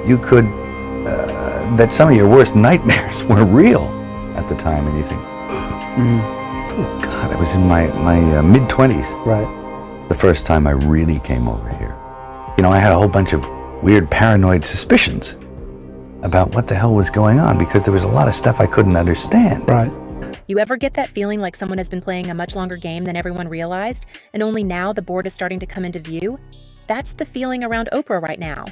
you could, that some of your worst nightmares were real at the time, and you think, oh God, I was in my mid-20s. Right. The first time I really came over here. You know, I had a whole bunch of weird paranoid suspicions about what the hell was going on because there was a lot of stuff I couldn't understand. Right. You ever get that feeling like someone has been playing a much longer game than everyone realized, and only now the board is starting to come into view? That's the feeling around Oprah right now.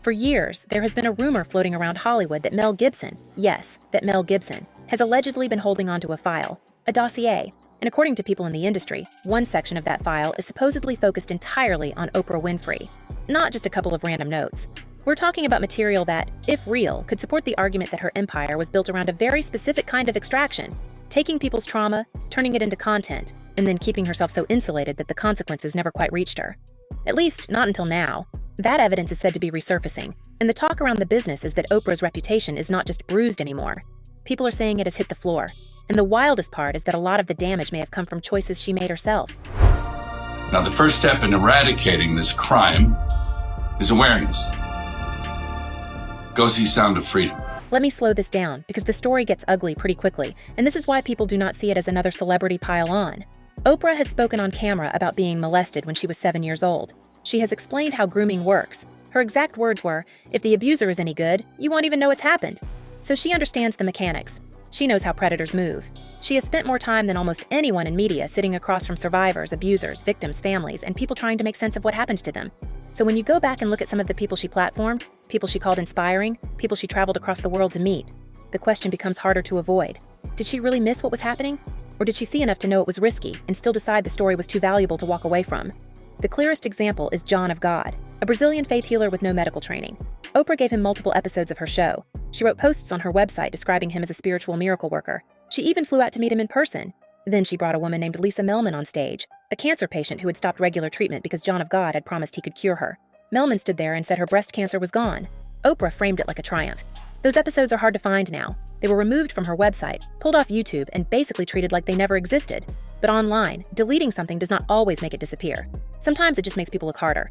For years, there has been a rumor floating around Hollywood that Mel Gibson, yes, that Mel Gibson, has allegedly been holding onto a file, a dossier, and according to people in the industry, one section of that file is supposedly focused entirely on Oprah Winfrey, not just a couple of random notes. We're talking about material that, if real, could support the argument that her empire was built around a very specific kind of extraction, taking people's trauma, turning it into content, and then keeping herself so insulated that the consequences never quite reached her. At least, not until now. That evidence is said to be resurfacing, and the talk around the business is that Oprah's reputation is not just bruised anymore. People are saying it has hit the floor, and the wildest part is that a lot of the damage may have come from choices she made herself. Now, the first step in eradicating this crime is awareness. Go see Sound of Freedom. Let me slow this down, because the story gets ugly pretty quickly, and this is why people do not see it as another celebrity pile-on. Oprah has spoken on camera about being molested when she was 7 years old. She has explained how grooming works. Her exact words were, "If the abuser is any good, you won't even know it's happened." So she understands the mechanics. She knows how predators move. She has spent more time than almost anyone in media sitting across from survivors, abusers, victims, families, and people trying to make sense of what happened to them. So when you go back and look at some of the people she platformed, people she called inspiring, people she traveled across the world to meet, the question becomes harder to avoid. Did she really miss what was happening? Or did she see enough to know it was risky and still decide the story was too valuable to walk away from? The clearest example is John of God, a Brazilian faith healer with no medical training. Oprah gave him multiple episodes of her show. She wrote posts on her website describing him as a spiritual miracle worker. She even flew out to meet him in person. Then she brought a woman named Lisa Melman on stage, a cancer patient who had stopped regular treatment because John of God had promised he could cure her. Melman stood there and said her breast cancer was gone. Oprah framed it like a triumph. Those episodes are hard to find now. They were removed from her website, pulled off YouTube, and basically treated like they never existed. But online, deleting something does not always make it disappear. Sometimes it just makes people look harder.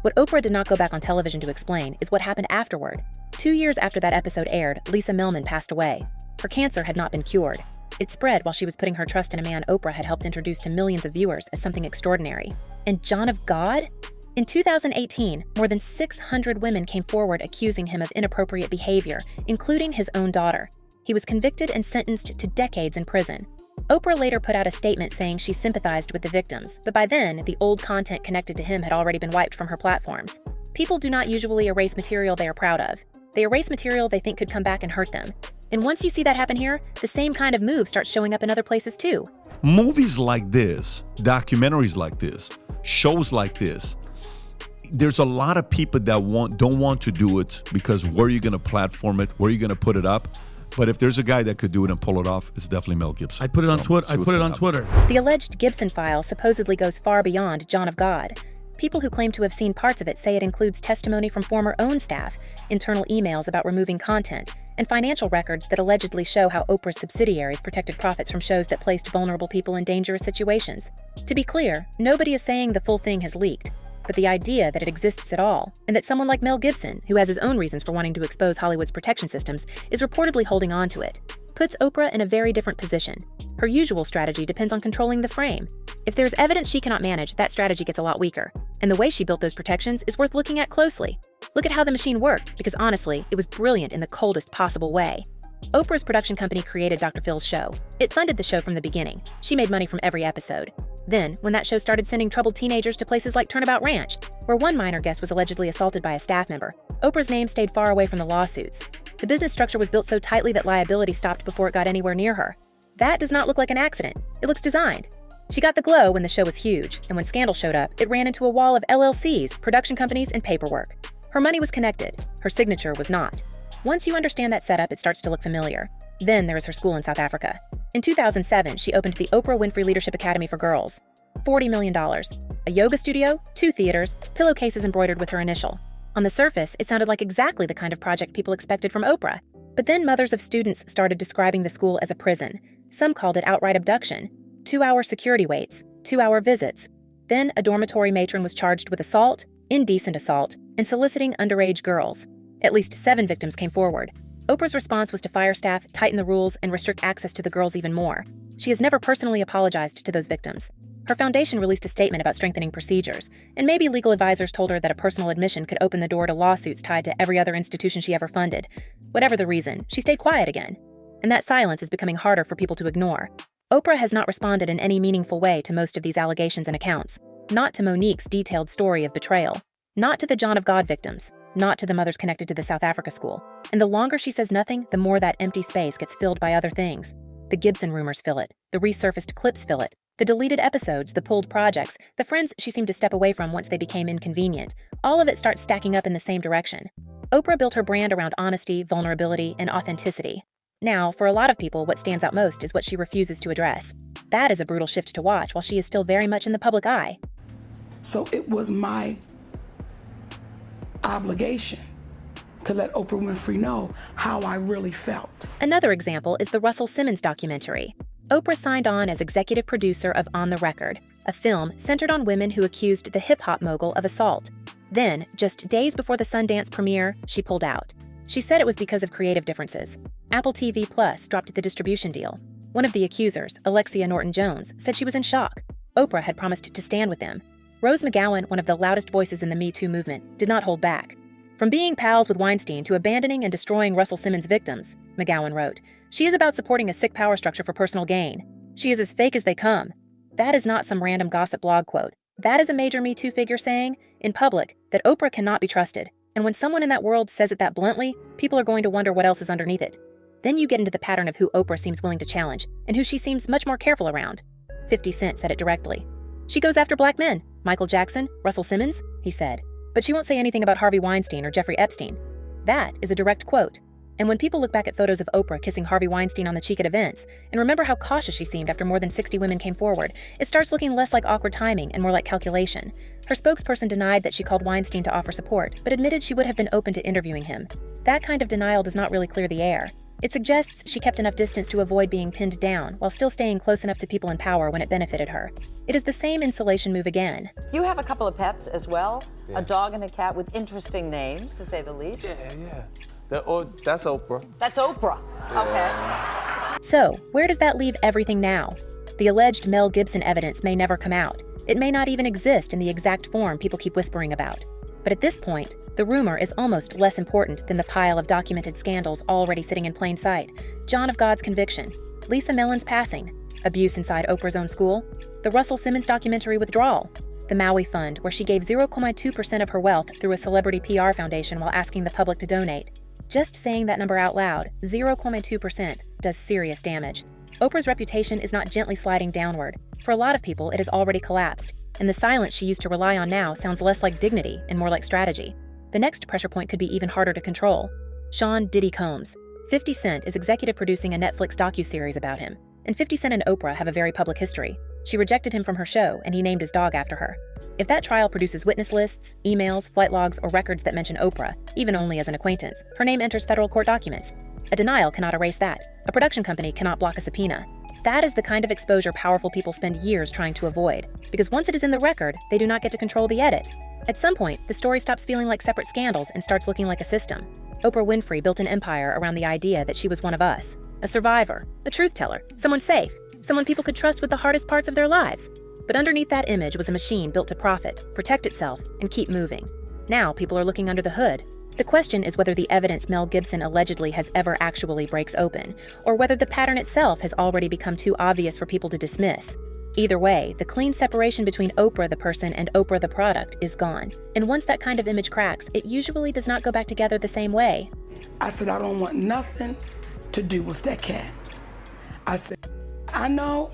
What Oprah did not go back on television to explain is what happened afterward. 2 years after that episode aired, Lisa Melman passed away. Her cancer had not been cured. It spread while she was putting her trust in a man Oprah had helped introduce to millions of viewers as something extraordinary. And John of God? In 2018, more than 600 women came forward accusing him of inappropriate behavior, including his own daughter. He was convicted and sentenced to decades in prison. Oprah later put out a statement saying she sympathized with the victims, but by then, the old content connected to him had already been wiped from her platforms. People do not usually erase material they are proud of. They erase material they think could come back and hurt them. And once you see that happen here, the same kind of move starts showing up in other places too. Movies like this, documentaries like this, shows like this, there's a lot of people that don't want to do it because where are you going to platform it? Where are you going to put it up? But if there's a guy that could do it and pull it off, it's definitely Mel Gibson. I'd put it on Twitter. The alleged Gibson file supposedly goes far beyond John of God. People who claim to have seen parts of it say it includes testimony from former OWN staff, internal emails about removing content, and financial records that allegedly show how Oprah's subsidiaries protected profits from shows that placed vulnerable people in dangerous situations. To be clear, nobody is saying the full thing has leaked. But the idea that it exists at all, and that someone like Mel Gibson, who has his own reasons for wanting to expose Hollywood's protection systems, is reportedly holding on to it, puts Oprah in a very different position. Her usual strategy depends on controlling the frame. If there's evidence she cannot manage, that strategy gets a lot weaker. And the way she built those protections is worth looking at closely. Look at how the machine worked, because honestly, it was brilliant in the coldest possible way. Oprah's production company created Dr. Phil's show. It funded the show from the beginning. She made money from every episode. Then, when that show started sending troubled teenagers to places like Turnabout Ranch, where one minor guest was allegedly assaulted by a staff member, Oprah's name stayed far away from the lawsuits. The business structure was built so tightly that liability stopped before it got anywhere near her. That does not look like an accident. It looks designed. She got the glow when the show was huge, and when scandal showed up, it ran into a wall of LLCs, production companies, and paperwork. Her money was connected. Her signature was not. Once you understand that setup, it starts to look familiar. Then there is her school in South Africa. In 2007, she opened the Oprah Winfrey Leadership Academy for Girls. $40 million. A yoga studio, 2 theaters, pillowcases embroidered with her initial. On the surface, it sounded like exactly the kind of project people expected from Oprah. But then mothers of students started describing the school as a prison. Some called it outright abduction. 2-hour security waits, 2-hour visits. Then a dormitory matron was charged with assault, indecent assault, and soliciting underage girls. At least 7 victims came forward. Oprah's response was to fire staff, tighten the rules, and restrict access to the girls even more. She has never personally apologized to those victims. Her foundation released a statement about strengthening procedures, and maybe legal advisors told her that a personal admission could open the door to lawsuits tied to every other institution she ever funded. Whatever the reason, she stayed quiet again. And that silence is becoming harder for people to ignore. Oprah has not responded in any meaningful way to most of these allegations and accounts. Not to Monique's detailed story of betrayal. Not to the John of God victims. Not to the mothers connected to the South Africa school. And the longer she says nothing, the more that empty space gets filled by other things. The Gibson rumors fill it. The resurfaced clips fill it. The deleted episodes, the pulled projects, the friends she seemed to step away from once they became inconvenient. All of it starts stacking up in the same direction. Oprah built her brand around honesty, vulnerability, and authenticity. Now, for a lot of people, what stands out most is what she refuses to address. That is a brutal shift to watch while she is still very much in the public eye. So it was my obligation to let Oprah Winfrey know how I really felt. Another example is the Russell Simmons documentary. Oprah signed on as executive producer of On the Record, a film centered on women who accused the hip-hop mogul of assault. Then, just days before the Sundance premiere, she pulled out. She said it was because of creative differences. Apple TV Plus dropped the distribution deal. One of the accusers, Alexia Norton-Jones, said she was in shock. Oprah had promised to stand with them. Rose McGowan, one of the loudest voices in the Me Too movement, did not hold back. From being pals with Weinstein to abandoning and destroying Russell Simmons' victims, McGowan wrote, she is about supporting a sick power structure for personal gain. She is as fake as they come. That is not some random gossip blog quote. That is a major Me Too figure saying, in public, that Oprah cannot be trusted. And when someone in that world says it that bluntly, people are going to wonder what else is underneath it. Then you get into the pattern of who Oprah seems willing to challenge, and who she seems much more careful around. 50 Cent said it directly. She goes after black men. Michael Jackson, Russell Simmons, he said. But she won't say anything about Harvey Weinstein or Jeffrey Epstein. That is a direct quote. And when people look back at photos of Oprah kissing Harvey Weinstein on the cheek at events, and remember how cautious she seemed after more than 60 women came forward, it starts looking less like awkward timing and more like calculation. Her spokesperson denied that she called Weinstein to offer support, but admitted she would have been open to interviewing him. That kind of denial does not really clear the air. It suggests she kept enough distance to avoid being pinned down, while still staying close enough to people in power when it benefited her. It is the same insulation move again. You have a couple of pets as well, Yeah. a dog and a cat with interesting names, to say the least. Yeah. That's Oprah. That's Oprah. Okay. So, where does that leave everything now? The alleged Mel Gibson evidence may never come out. It may not even exist in the exact form people keep whispering about. But at this point, the rumor is almost less important than the pile of documented scandals already sitting in plain sight. John of God's conviction, Lisa Mellon's passing, abuse inside Oprah's own school, the Russell Simmons documentary withdrawal, the Maui Fund, where she gave 0.2% of her wealth through a celebrity PR foundation while asking the public to donate. Just saying that number out loud, 0.2%, does serious damage. Oprah's reputation is not gently sliding downward. For a lot of people, it has already collapsed, and the silence she used to rely on now sounds less like dignity and more like strategy. The next pressure point could be even harder to control. Sean Diddy Combs. 50 Cent is executive producing a Netflix docuseries about him, and 50 Cent and Oprah have a very public history. She rejected him from her show, and he named his dog after her. If that trial produces witness lists, emails, flight logs, or records that mention Oprah, even only as an acquaintance, her name enters federal court documents. A denial cannot erase that. A production company cannot block a subpoena. That is the kind of exposure powerful people spend years trying to avoid, because once it is in the record, they do not get to control the edit. At some point, the story stops feeling like separate scandals and starts looking like a system. Oprah Winfrey built an empire around the idea that she was one of us, a survivor, a truth teller, someone safe, someone people could trust with the hardest parts of their lives. But underneath that image was a machine built to profit, protect itself, and keep moving. Now people are looking under the hood. The question is whether the evidence Mel Gibson allegedly has ever actually breaks open, or whether the pattern itself has already become too obvious for people to dismiss. Either way, the clean separation between Oprah the person and Oprah the product is gone. And once that kind of image cracks, it usually does not go back together the same way. I said, I don't want nothing to do with that cat. I said, I know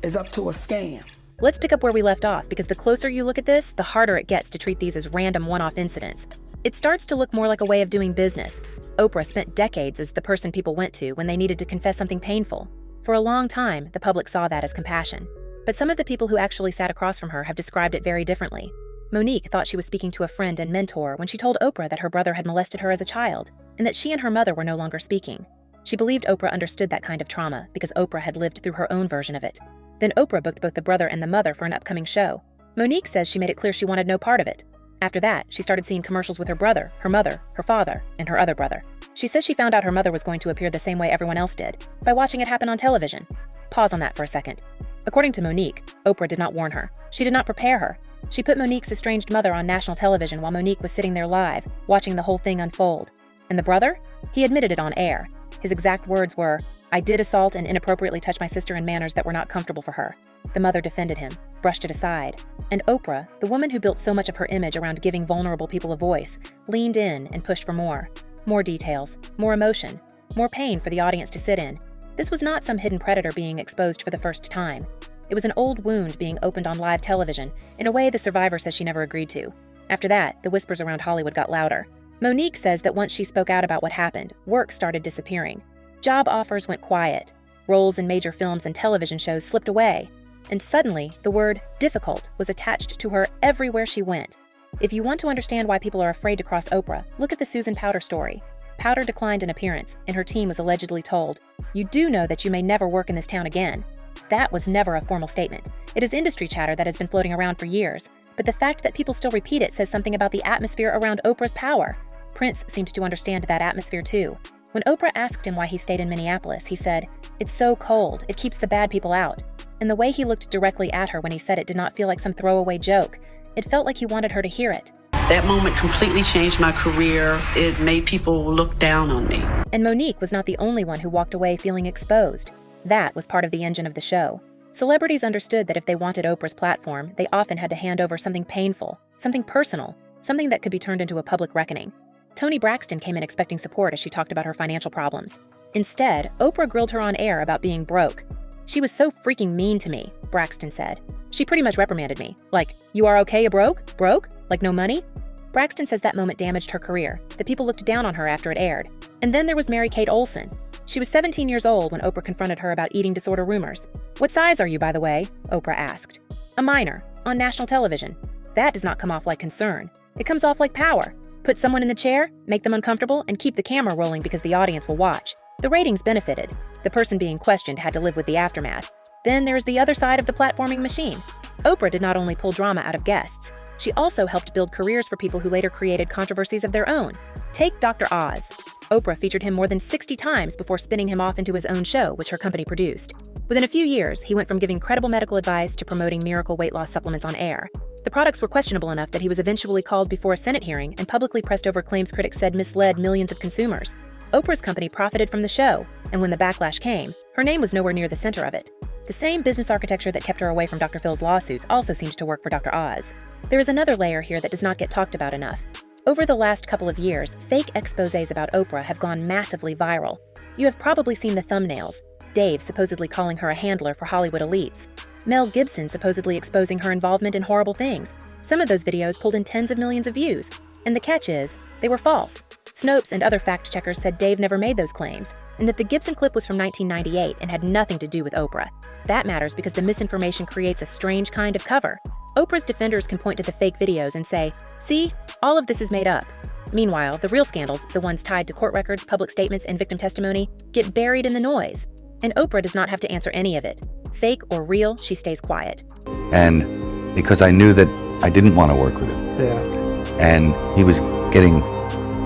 it's up to a scam. Let's pick up where we left off, because the closer you look at this, the harder it gets to treat these as random one-off incidents. It starts to look more like a way of doing business. Oprah spent decades as the person people went to when they needed to confess something painful. For a long time, the public saw that as compassion. But some of the people who actually sat across from her have described it very differently. Monique thought she was speaking to a friend and mentor when she told Oprah that her brother had molested her as a child, and that she and her mother were no longer speaking. She believed Oprah understood that kind of trauma because Oprah had lived through her own version of it. Then Oprah booked both the brother and the mother for an upcoming show. Monique says she made it clear she wanted no part of it. After that, she started seeing commercials with her brother, her mother, her father, and her other brother. She says she found out her mother was going to appear the same way everyone else did, by watching it happen on television. Pause on that for a second. According to Monique, Oprah did not warn her. She did not prepare her. She put Monique's estranged mother on national television while Monique was sitting there live, watching the whole thing unfold. And the brother? He admitted it on air. His exact words were, "I did assault and inappropriately touch my sister in manners that were not comfortable for her." The mother defended him, brushed it aside. And Oprah, the woman who built so much of her image around giving vulnerable people a voice, leaned in and pushed for more. More details, more emotion, more pain for the audience to sit in. This was not some hidden predator being exposed for the first time. It was an old wound being opened on live television in a way the survivor says she never agreed to. After that, the whispers around Hollywood got louder. Monique says that once she spoke out about what happened, work started disappearing. Job offers went quiet. Roles in major films and television shows slipped away. And suddenly, the word difficult was attached to her everywhere she went. If you want to understand why people are afraid to cross Oprah, look at the Susan Powter story. Powter declined an appearance, and her team was allegedly told, "You do know that you may never work in this town again." That was never a formal statement. It is industry chatter that has been floating around for years, but the fact that people still repeat it says something about the atmosphere around Oprah's power. Prince seemed to understand that atmosphere too. When Oprah asked him why he stayed in Minneapolis, he said, "It's so cold, it keeps the bad people out." And the way he looked directly at her when he said it did not feel like some throwaway joke. It felt like he wanted her to hear it. That moment completely changed my career. It made people look down on me. And Monique was not the only one who walked away feeling exposed. That was part of the engine of the show. Celebrities understood that if they wanted Oprah's platform, they often had to hand over something painful, something personal, something that could be turned into a public reckoning. Toni Braxton came in expecting support as she talked about her financial problems. Instead, Oprah grilled her on air about being broke. "She was so freaking mean to me," Braxton said. "She pretty much reprimanded me. Like, 'You are okay, you broke? Broke? Like no money?'" Braxton says that moment damaged her career, that people looked down on her after it aired. And then there was Mary-Kate Olsen. She was 17 years old when Oprah confronted her about eating disorder rumors. "What size are you, by the way?" Oprah asked. "A minor, on national television." That does not come off like concern. It comes off like power. Put someone in the chair, make them uncomfortable, and keep the camera rolling because the audience will watch. The ratings benefited. The person being questioned had to live with the aftermath. Then there's the other side of the platforming machine. Oprah did not only pull drama out of guests, she also helped build careers for people who later created controversies of their own. Take Dr. Oz. Oprah featured him more than 60 times before spinning him off into his own show, which her company produced. Within a few years, he went from giving credible medical advice to promoting miracle weight loss supplements on air. The products were questionable enough that he was eventually called before a Senate hearing and publicly pressed over claims critics said misled millions of consumers. Oprah's company profited from the show, and when the backlash came, her name was nowhere near the center of it. The same business architecture that kept her away from Dr. Phil's lawsuits also seemed to work for Dr. Oz. There is another layer here that does not get talked about enough. Over the last couple of years, fake exposés about Oprah have gone massively viral. You have probably seen the thumbnails. Dave supposedly calling her a handler for Hollywood elites. Mel Gibson supposedly exposing her involvement in horrible things. Some of those videos pulled in tens of millions of views. And the catch is, they were false. Snopes and other fact-checkers said Dave never made those claims, and that the Gibson clip was from 1998 and had nothing to do with Oprah. That matters because the misinformation creates a strange kind of cover. Oprah's defenders can point to the fake videos and say, "See, all of this is made up." Meanwhile, the real scandals, the ones tied to court records, public statements, and victim testimony, get buried in the noise. And Oprah does not have to answer any of it. Fake or real, she stays quiet. And because I knew that I didn't want to work with him. Yeah. And he was getting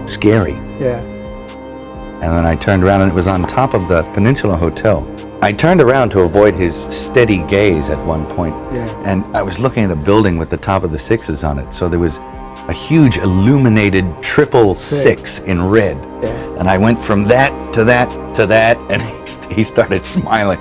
scary. Yeah. And then I turned around and it was on top of the Peninsula Hotel. I turned around to avoid his steady gaze at one point. Yeah. And I was looking at a building with the top of the sixes on it. So there was a huge illuminated triple six in red. Yeah. And I went from that to that to that, and he started smiling.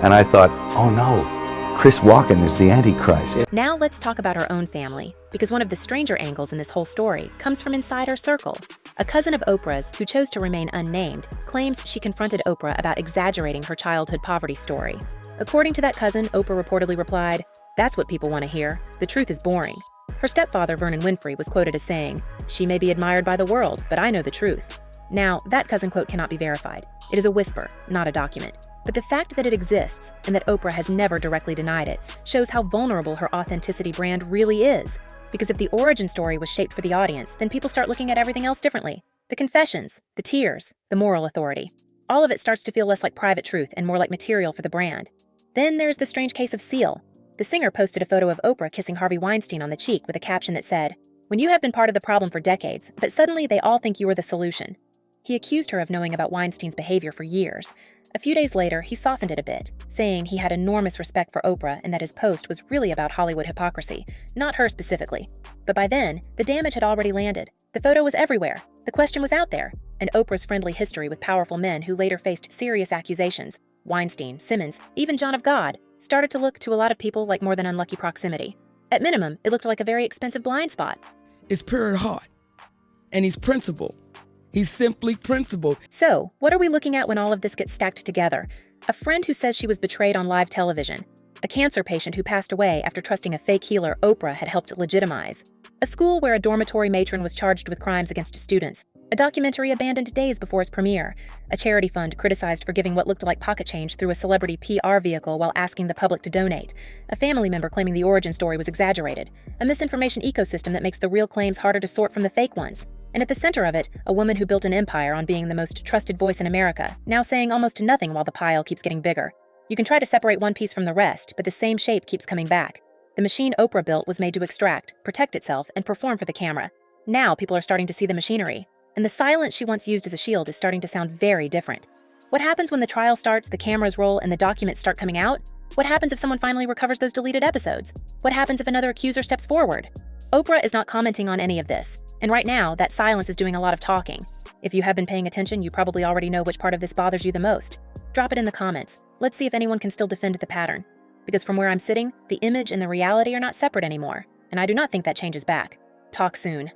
And I thought, oh no, Chris Walken is the Antichrist. Now let's talk about her own family, because one of the stranger angles in this whole story comes from inside her circle. A cousin of Oprah's, who chose to remain unnamed, claims she confronted Oprah about exaggerating her childhood poverty story. According to that cousin, Oprah reportedly replied, "That's what people want to hear. The truth is boring." Her stepfather, Vernon Winfrey, was quoted as saying, "She may be admired by the world, but I know the truth." Now, that cousin quote cannot be verified. It is a whisper, not a document. But the fact that it exists, and that Oprah has never directly denied it, shows how vulnerable her authenticity brand really is. Because if the origin story was shaped for the audience, then people start looking at everything else differently. The confessions, the tears, the moral authority. All of it starts to feel less like private truth and more like material for the brand. Then there's the strange case of Seal. The singer posted a photo of Oprah kissing Harvey Weinstein on the cheek with a caption that said, When you have been part of the problem for decades, but suddenly they all think you are the solution. He accused her of knowing about Weinstein's behavior for years. A few days later, he softened it a bit, saying he had enormous respect for Oprah and that his post was really about Hollywood hypocrisy, not her specifically. But by then, the damage had already landed. The photo was everywhere. The question was out there. And Oprah's friendly history with powerful men who later faced serious accusations, Weinstein, Simmons, even John of God, started to look to a lot of people like more than unlucky proximity. At minimum, it looked like a very expensive blind spot. It's pure heart. And he's principled. He's simply principled. So, what are we looking at when all of this gets stacked together? A friend who says she was betrayed on live television. A cancer patient who passed away after trusting a fake healer Oprah had helped legitimize. A school where a dormitory matron was charged with crimes against students. A documentary abandoned days before its premiere. A charity fund criticized for giving what looked like pocket change through a celebrity PR vehicle while asking the public to donate. A family member claiming the origin story was exaggerated. A misinformation ecosystem that makes the real claims harder to sort from the fake ones. And at the center of it, a woman who built an empire on being the most trusted voice in America, now saying almost nothing while the pile keeps getting bigger. You can try to separate one piece from the rest, but the same shape keeps coming back. The machine Oprah built was made to extract, protect itself, and perform for the camera. Now people are starting to see the machinery. And the silence she once used as a shield is starting to sound very different. What happens when the trial starts, the cameras roll, and the documents start coming out? What happens if someone finally recovers those deleted episodes? What happens if another accuser steps forward? Oprah is not commenting on any of this. And right now, that silence is doing a lot of talking. If you have been paying attention, you probably already know which part of this bothers you the most. Drop it in the comments. Let's see if anyone can still defend the pattern. Because from where I'm sitting, the image and the reality are not separate anymore. And I do not think that changes back. Talk soon.